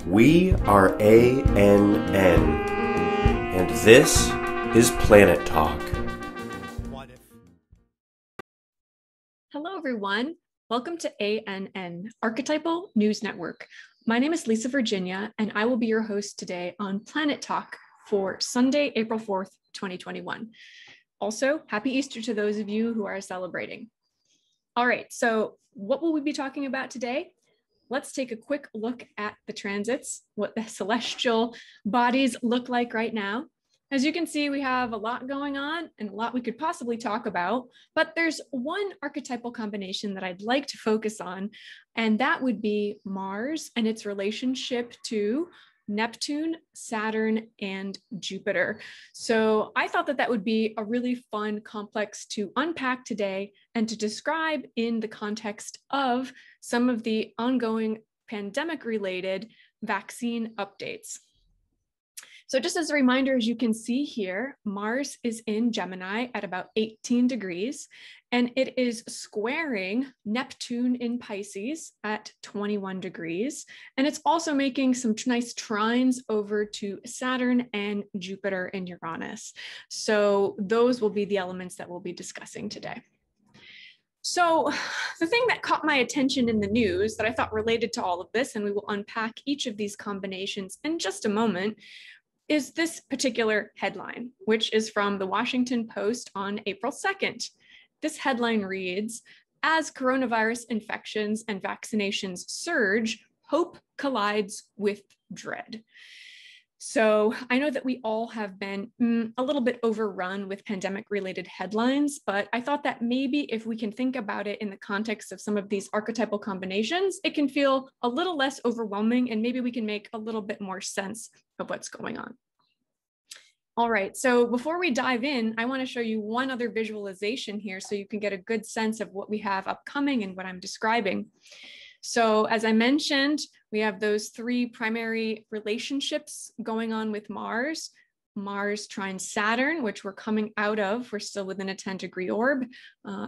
We are ANN, and this is Planet Talk. Hello, everyone. Welcome to ANN, Archetypal News Network. My name is Lisa Virginia, and I will be your host today on Planet Talk for Sunday, April 4th, 2021. Also, happy Easter to those of you who are celebrating. All right, so what will we be talking about today? Let's take a quick look at the transits, what the celestial bodies look like right now. As you can see, we have a lot going on and a lot we could possibly talk about, but there's one archetypal combination that I'd like to focus on, and that would be Mars and its relationship to Neptune, Saturn, and Jupiter. So I thought that that would be a really fun complex to unpack today and to describe in the context of some of the ongoing pandemic-related vaccine updates. So just as a reminder, as you can see here, Mars is in Gemini at about 18 degrees, and it is squaring Neptune in Pisces at 21 degrees. And it's also making some nice trines over to Saturn and Jupiter and Uranus. So those will be the elements that we'll be discussing today. So the thing that caught my attention in the news that I thought related to all of this, and we will unpack each of these combinations in just a moment, is this particular headline, which is from the Washington Post on April 2nd. This headline reads, "As coronavirus infections and vaccinations surge, hope collides with dread." So I know that we all have been a little bit overrun with pandemic-related headlines, but I thought that maybe if we can think about it in the context of some of these archetypal combinations, it can feel a little less overwhelming, and maybe we can make a little bit more sense of what's going on. All right, so before we dive in, I want to show you one other visualization here so you can get a good sense of what we have upcoming and what I'm describing. So as I mentioned, we have those three primary relationships going on with Mars. Mars trine Saturn, which we're coming out of. We're still within a 10-degree orb.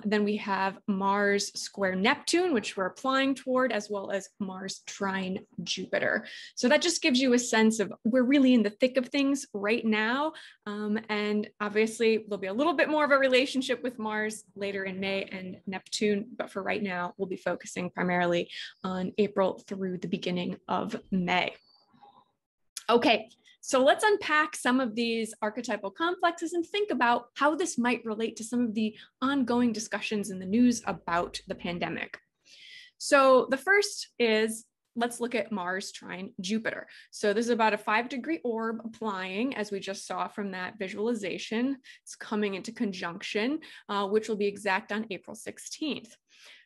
Then we have Mars square Neptune, which we're applying toward, as well as Mars trine Jupiter. So that just gives you a sense of we're really in the thick of things right now. And obviously, there'll be a little bit more of a relationship with Mars later in May and Neptune. But for right now, we'll be focusing primarily on April through the beginning of May. Okay. So let's unpack some of these archetypal complexes and think about how this might relate to some of the ongoing discussions in the news about the pandemic. So the first is, let's look at Mars trine Jupiter. So this is about a 5-degree orb applying, as we just saw from that visualization. It's coming into conjunction, which will be exact on April 16th.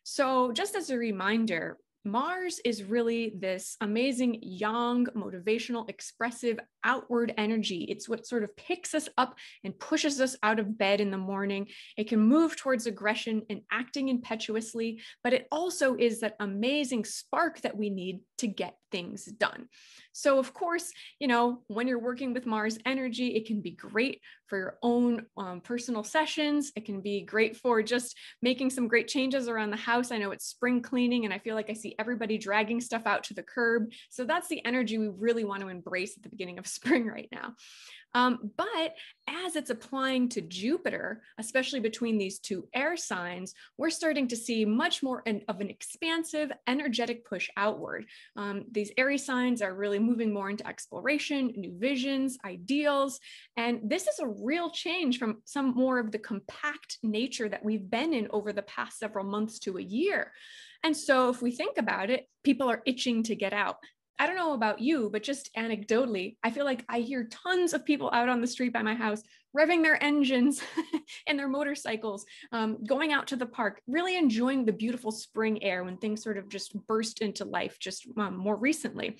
So just as a reminder, Mars is really this amazing, young, motivational, expressive, outward energy. It's what sort of picks us up and pushes us out of bed in the morning. It can move towards aggression and acting impetuously, but it also is that amazing spark that we need to get things done. So of course, you know, when you're working with Mars energy, it can be great for your own personal sessions. It can be great for just making some great changes around the house. I know it's spring cleaning and I feel like I see everybody dragging stuff out to the curb. So that's the energy we really want to embrace at the beginning of spring right now. But as it's applying to Jupiter, especially between these two air signs, we're starting to see much more of an expansive, energetic push outward. These Aries signs are really moving more into exploration, new visions, ideals, and this is a real change from some more of the compact nature that we've been in over the past several months to a year. And so if we think about it, people are itching to get out. I don't know about you, but just anecdotally, I feel like I hear tons of people out on the street by my house revving their engines and their motorcycles, going out to the park, really enjoying the beautiful spring air when things sort of just burst into life just more recently,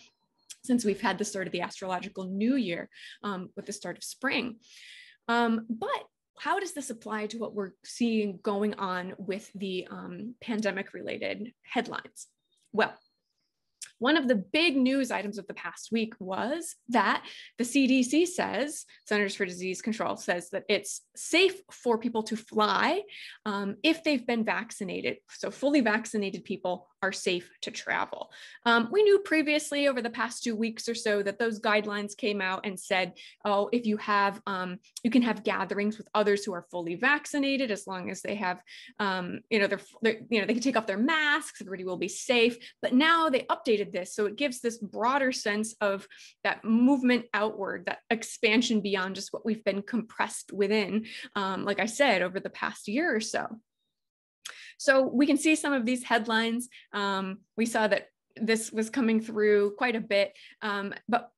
since we've had the start of the astrological new year with the start of spring. But how does this apply to what we're seeing going on with the pandemic-related headlines? Well, One of the big news items of the past week was that the CDC says, Centers for Disease Control says that it's safe for people to fly if they've been vaccinated. So fully vaccinated people are safe to travel. We knew previously over the past 2 weeks or so that those guidelines came out and said, oh, if you have, you can have gatherings with others who are fully vaccinated as long as they have, they can take off their masks, everybody will be safe. But now they updated this, so it gives this broader sense of that movement outward, that expansion beyond just what we've been compressed within, like I said, over the past year or so. So we can see some of these headlines. We saw that this was coming through quite a bit, but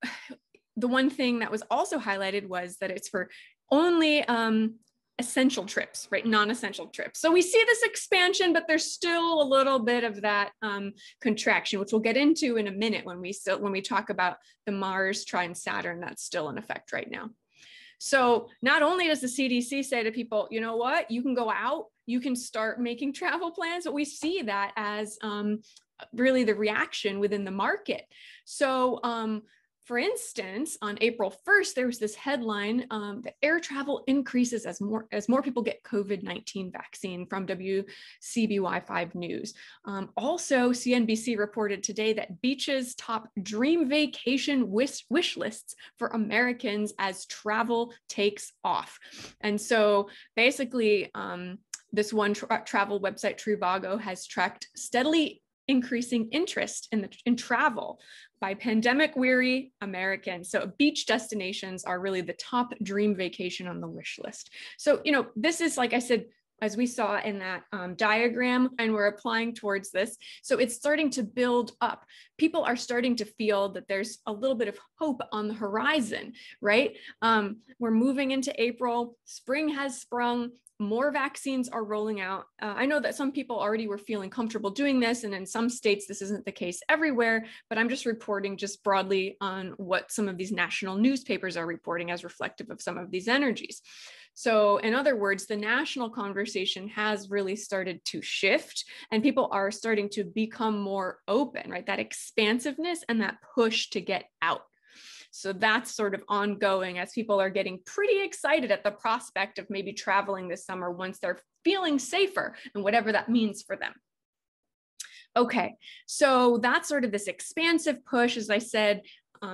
the one thing that was also highlighted was that it's for only essential trips, right? Non-essential trips. So we see this expansion, but there's still a little bit of that contraction, which we'll get into in a minute when we talk about the Mars trine Saturn that's still in effect right now. So not only does the CDC say to people, you know what, you can go out, you can start making travel plans, but we see that as really the reaction within the market. So for instance, on April 1st, there was this headline that air travel increases as more people get COVID-19 vaccine from WCBY5 News. Also, CNBC reported today that beaches top dream vacation wish lists for Americans as travel takes off. And so basically, this one travel website, Trivago, has tracked steadily increasing interest in travel by pandemic-weary Americans. So beach destinations are really the top dream vacation on the wish list. So, this is, like I said, as we saw in that diagram, and we're applying towards this. So it's starting to build up. People are starting to feel that there's a little bit of hope on the horizon, right? We're moving into April, spring has sprung, more vaccines are rolling out. I know that some people already were feeling comfortable doing this, and in some states, this isn't the case everywhere, but I'm just reporting just broadly on what some of these national newspapers are reporting as reflective of some of these energies. So in other words, the national conversation has really started to shift, and people are starting to become more open, right? That expansiveness and that push to get out. So that's sort of ongoing as people are getting pretty excited at the prospect of maybe traveling this summer once they're feeling safer and whatever that means for them. Okay, so that's sort of this expansive push, as I said,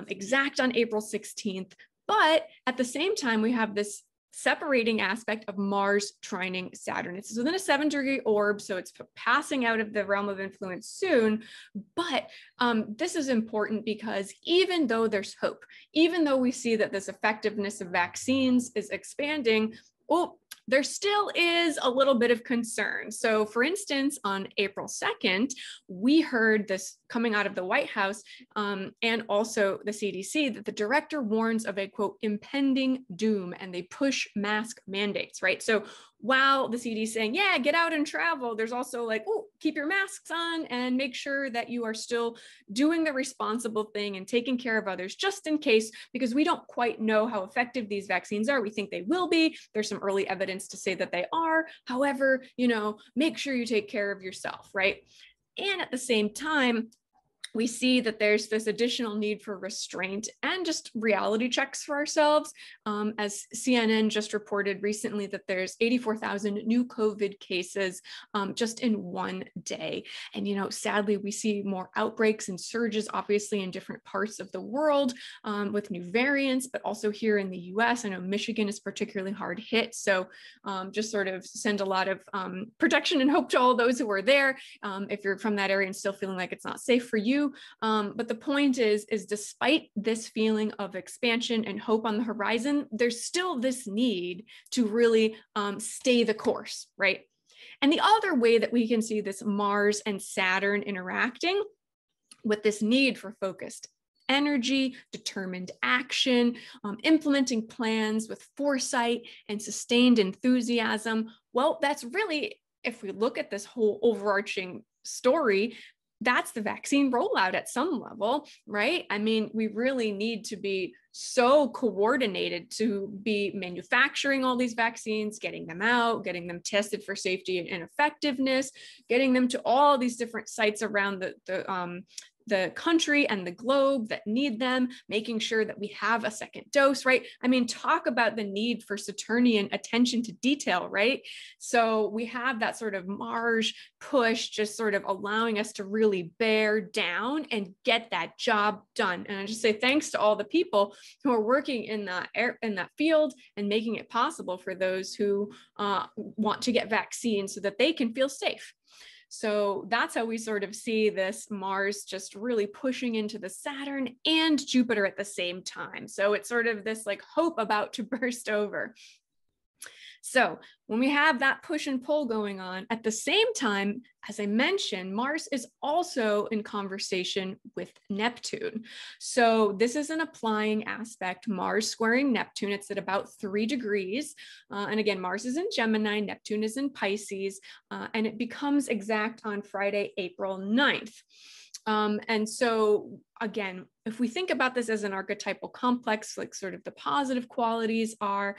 exact on April 16th. But at the same time, we have this separating aspect of Mars trining Saturn. It's within a 7-degree orb, so it's passing out of the realm of influence soon. But this is important because even though there's hope, even though we see that this effectiveness of vaccines is expanding, there still is a little bit of concern. So for instance, on April 2nd, we heard this coming out of the White House and also the CDC that the director warns of a, quote, impending doom, and they push mask mandates, right? So while the CDC is saying, yeah, get out and travel, there's also like, keep your masks on and make sure that you are still doing the responsible thing and taking care of others just in case, because we don't quite know how effective these vaccines are. We think they will be. There's some early evidence to say that they are. However, make sure you take care of yourself, right? And at the same time, we see that there's this additional need for restraint and just reality checks for ourselves. As CNN just reported recently that there's 84,000 new COVID cases just in one day. And, sadly, we see more outbreaks and surges, obviously, in different parts of the world with new variants, but also here in the US. I know Michigan is particularly hard hit. So just sort of send a lot of protection and hope to all those who are there. If you're from that area and still feeling like it's not safe for you. But the point is despite this feeling of expansion and hope on the horizon, there's still this need to really stay the course, right? And the other way that we can see this Mars and Saturn interacting with this need for focused energy, determined action, implementing plans with foresight and sustained enthusiasm. Well, that's really, if we look at this whole overarching story, that's the vaccine rollout at some level, right? I mean, we really need to be so coordinated to be manufacturing all these vaccines, getting them out, getting them tested for safety and effectiveness, getting them to all these different sites around the country and the globe that need them, making sure that we have a second dose, right? I mean, talk about the need for Saturnian attention to detail, right? So we have that sort of Mars push, just sort of allowing us to really bear down and get that job done. And I just say thanks to all the people who are working in that field and making it possible for those who want to get vaccines so that they can feel safe. So that's how we sort of see this Mars just really pushing into the Saturn and Jupiter at the same time. So it's sort of this like hope about to burst over. So when we have that push and pull going on, at the same time, as I mentioned, Mars is also in conversation with Neptune. So this is an applying aspect, Mars squaring Neptune. It's at about 3 degrees. And again, Mars is in Gemini, Neptune is in Pisces, and it becomes exact on Friday, April 9th. And so again, if we think about this as an archetypal complex, like sort of the positive qualities are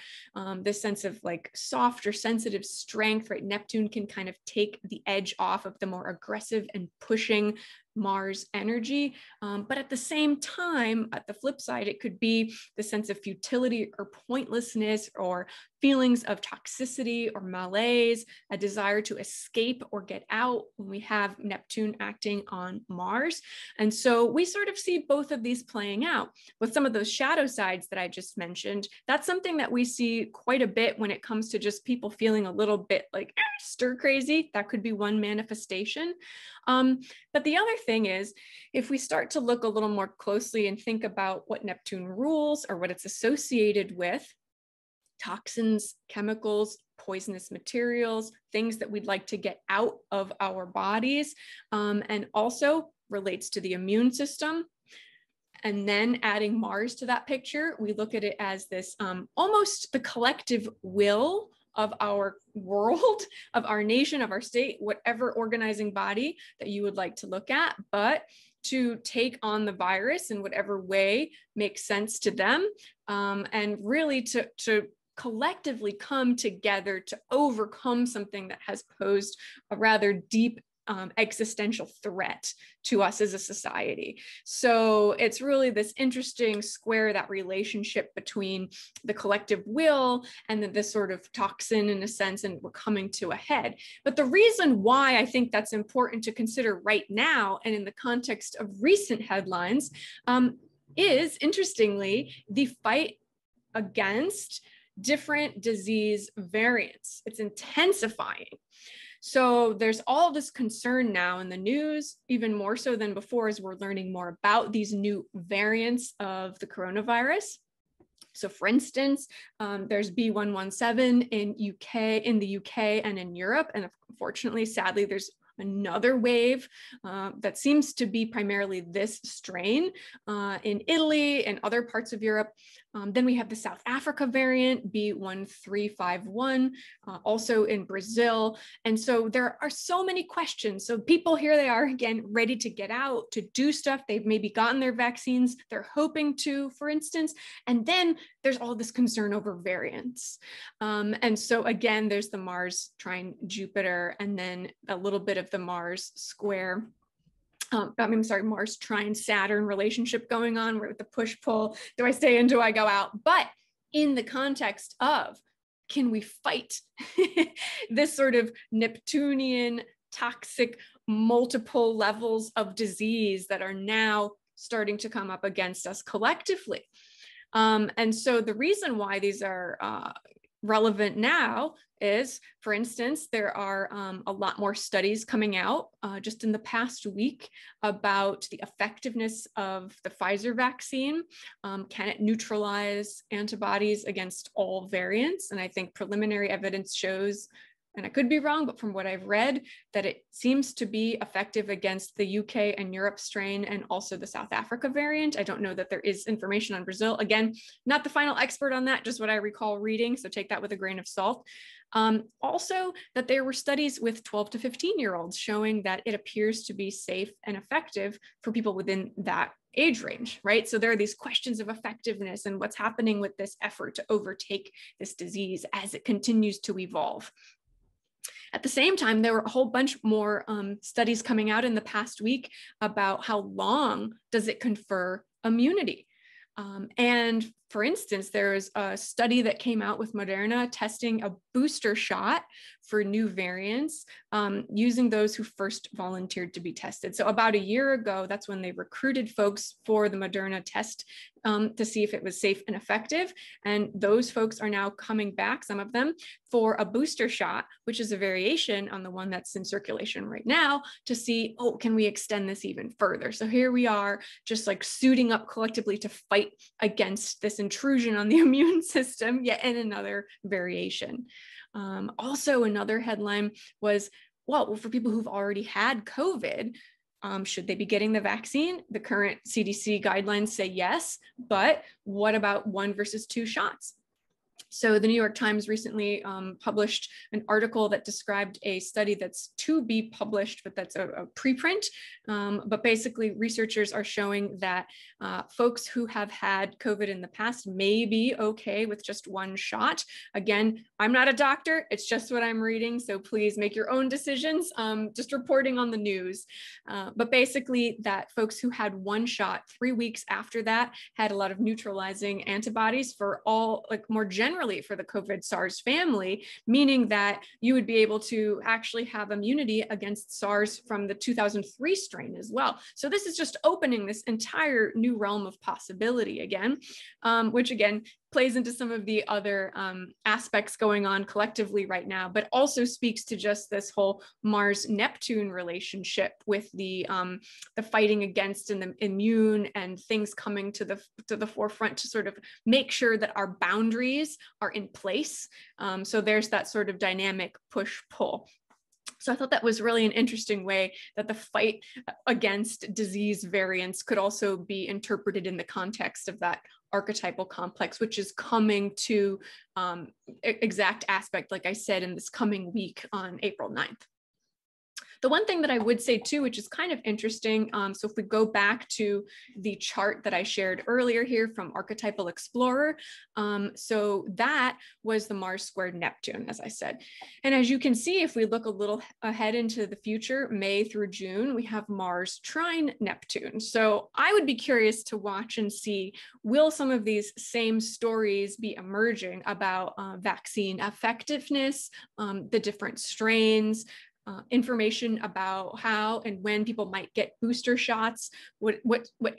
this sense of like soft or sensitive strength, right? Neptune can kind of take the edge off of the more aggressive and pushing Mars energy. But at the same time, at the flip side, it could be the sense of futility or pointlessness or feelings of toxicity or malaise, a desire to escape or get out when we have Neptune acting on Mars. And so we sort of see both of these playing out with some of those shadow sides that I just mentioned. That's something that we see quite a bit when it comes to just people feeling a little bit like stir crazy. That could be one manifestation. But the other thing is, if we start to look a little more closely and think about what Neptune rules or what it's associated with, toxins, chemicals, poisonous materials, things that we'd like to get out of our bodies, and also relates to the immune system. And then adding Mars to that picture, we look at it as this almost the collective will of our world, of our nation, of our state, whatever organizing body that you would like to look at, but to take on the virus in whatever way makes sense to them, and really to collectively come together to overcome something that has posed a rather deep existential threat to us as a society. So it's really this interesting square, that relationship between the collective will and this sort of toxin in a sense, and we're coming to a head. But the reason why I think that's important to consider right now and in the context of recent headlines is, interestingly, the fight against different disease variants. It's intensifying. So there's all this concern now in the news, even more so than before, as we're learning more about these new variants of the coronavirus. So for instance, there's B117 in the UK and in Europe. And unfortunately, sadly, there's another wave that seems to be primarily this strain in Italy and other parts of Europe. Then we have the South Africa variant, B1351, also in Brazil. And so there are so many questions. So people, here they are again, ready to get out, to do stuff. They've maybe gotten their vaccines. They're hoping to, for instance. And then there's all this concern over variants. And so again, there's the Mars trine Jupiter, and then a little bit of the Mars square. Mars trine Saturn relationship going on with the push-pull. Do I stay in? Do I go out? But in the context of, can we fight this sort of Neptunian toxic multiple levels of disease that are now starting to come up against us collectively? And so the reason why these are relevant now is, for instance, there are a lot more studies coming out just in the past week about the effectiveness of the Pfizer vaccine. Can it neutralize antibodies against all variants? And I think preliminary evidence shows, and I could be wrong, but from what I've read, that it seems to be effective against the UK and Europe strain and also the South Africa variant. I don't know that there is information on Brazil. Again, not the final expert on that, just what I recall reading, so take that with a grain of salt. Also, that there were studies with 12 to 15-year-olds showing that it appears to be safe and effective for people within that age range, right? So there are these questions of effectiveness and what's happening with this effort to overtake this disease as it continues to evolve. At the same time, there were a whole bunch more studies coming out in the past week about how long does it confer immunity. And for instance, there's a study that came out with Moderna testing a booster shot for new variants using those who first volunteered to be tested. So about a year ago, that's when they recruited folks for the Moderna test to see if it was safe and effective. And those folks are now coming back, some of them, for a booster shot, which is a variation on the one that's in circulation right now, to see, oh, can we extend this even further? So here we are, just like suiting up collectively to fight against this intrusion on the immune system, yet in another variation. Also, another headline was, well, for people who've already had COVID, should they be getting the vaccine? The current CDC guidelines say yes, but what about 1 versus 2 shots? So the New York Times recently published an article that described a study that's to be published, but that's a preprint. But basically, researchers are showing that folks who have had COVID in the past may be okay with just 1 shot. Again, I'm not a doctor. It's just what I'm reading. So please make your own decisions, just reporting on the news. But basically, that folks who had 1 shot 3 weeks after that had a lot of neutralizing antibodies for all, like more generally for the COVID SARS family, meaning that you would be able to actually have immunity against SARS from the 2003 strain as well. So this is just opening this entire new realm of possibility again, which again plays into some of the other aspects going on collectively right now, but also speaks to just this whole Mars-Neptune relationship with the fighting against and the immune and things coming to the forefront to sort of make sure that our boundaries are in place. So there's that sort of dynamic push-pull. So I thought that was really an interesting way that the fight against disease variants could also be interpreted in the context of that archetypal complex, which is coming to exact aspect, like I said, in this coming week on April 9th. The one thing that I would say too, which is kind of interesting, so if we go back to the chart that I shared earlier here from Archetypal Explorer, so that was the Mars squared Neptune, as I said. And as you can see, if we look a little ahead into the future, May through June, we have Mars trine Neptune. So I would be curious to watch and see, will some of these same stories be emerging about vaccine effectiveness, the different strains, information about how and when people might get booster shots, what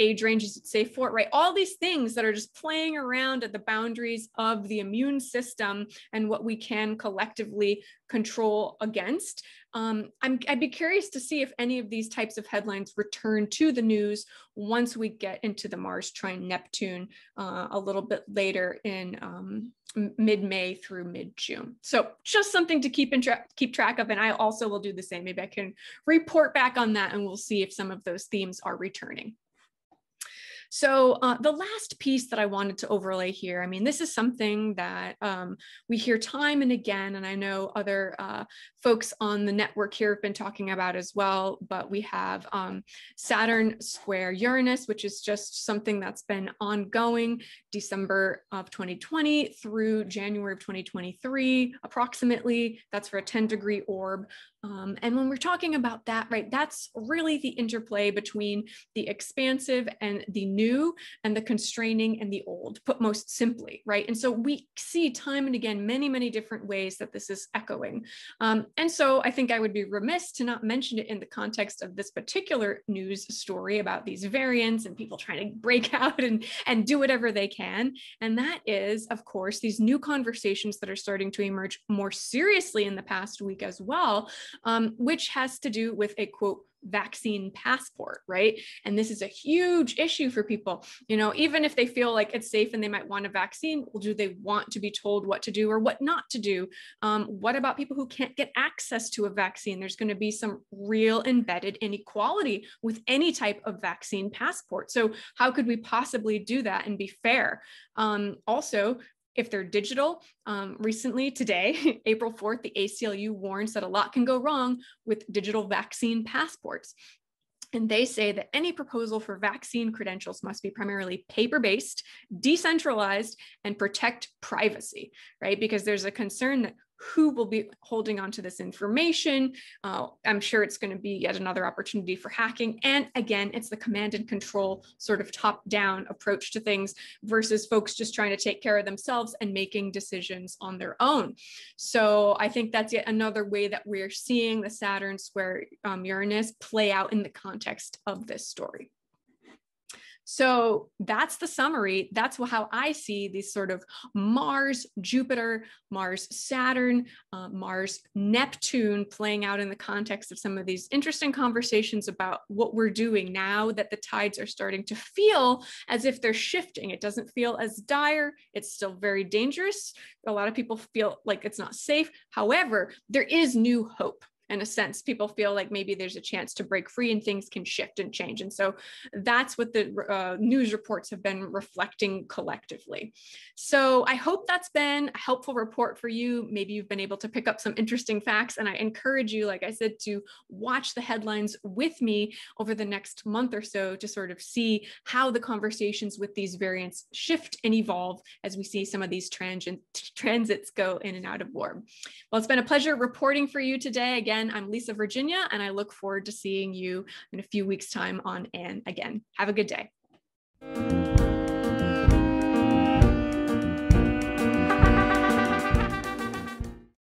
age range is it safe for, right? All these things that are just playing around at the boundaries of the immune system and what we can collectively control against. I'd be curious to see if any of these types of headlines return to the news once we get into the Mars trine Neptune a little bit later in mid-May through mid-June. So just something to keep track of. And I also will do the same. Maybe I can report back on that and we'll see if some of those themes are returning. So the last piece that I wanted to overlay here, I mean, this is something that we hear time and again, and I know other folks on the network here have been talking about as well, but we have Saturn square Uranus, which is just something that's been ongoing December of 2020 through January of 2023, approximately. That's for a 10-degree orb. And when we're talking about that, right, that's really the interplay between the expansive and the new and the constraining and the old, put most simply, right? And so we see time and again, many, many different ways that this is echoing. And so I think I would be remiss to not mention it in the context of this particular news story about these variants and people trying to break out and do whatever they can. And that is, of course, these new conversations that are starting to emerge more seriously in the past week as well, which has to do with a quote, vaccine passport, right? And this is a huge issue for people. You know, even if they feel like it's safe and they might want a vaccine, well, do they want to be told what to do or what not to do? What about people who can't get access to a vaccine? There's going to be some real embedded inequality with any type of vaccine passport. So how could we possibly do that and be fair? Also, if they're digital, recently today, April 4th, the ACLU warns that a lot can go wrong with digital vaccine passports. And they say that any proposal for vaccine credentials must be primarily paper-based, decentralized, and protect privacy, right? Because there's a concern that who will be holding on to this information. I'm sure it's going to be yet another opportunity for hacking. And again, it's the command and control sort of top-down approach to things versus folks just trying to take care of themselves and making decisions on their own. So I think that's yet another way that we're seeing the Saturn square Uranus play out in the context of this story. So that's the summary. That's how I see these sort of Mars, Jupiter, Mars, Saturn, Mars, Neptune playing out in the context of some of these interesting conversations about what we're doing now that the tides are starting to feel as if they're shifting. It doesn't feel as dire. It's still very dangerous. A lot of people feel like it's not safe. However, there is new hope. In a sense, people feel like maybe there's a chance to break free and things can shift and change. And so that's what the news reports have been reflecting collectively. So I hope that's been a helpful report for you. Maybe you've been able to pick up some interesting facts. And I encourage you, like I said, to watch the headlines with me over the next month or so to sort of see how the conversations with these variants shift and evolve as we see some of these transits go in and out of warp. Well, it's been a pleasure reporting for you today. Again, I'm Lisa Virginia, and I look forward to seeing you in a few weeks' time on Anne again. Have a good day.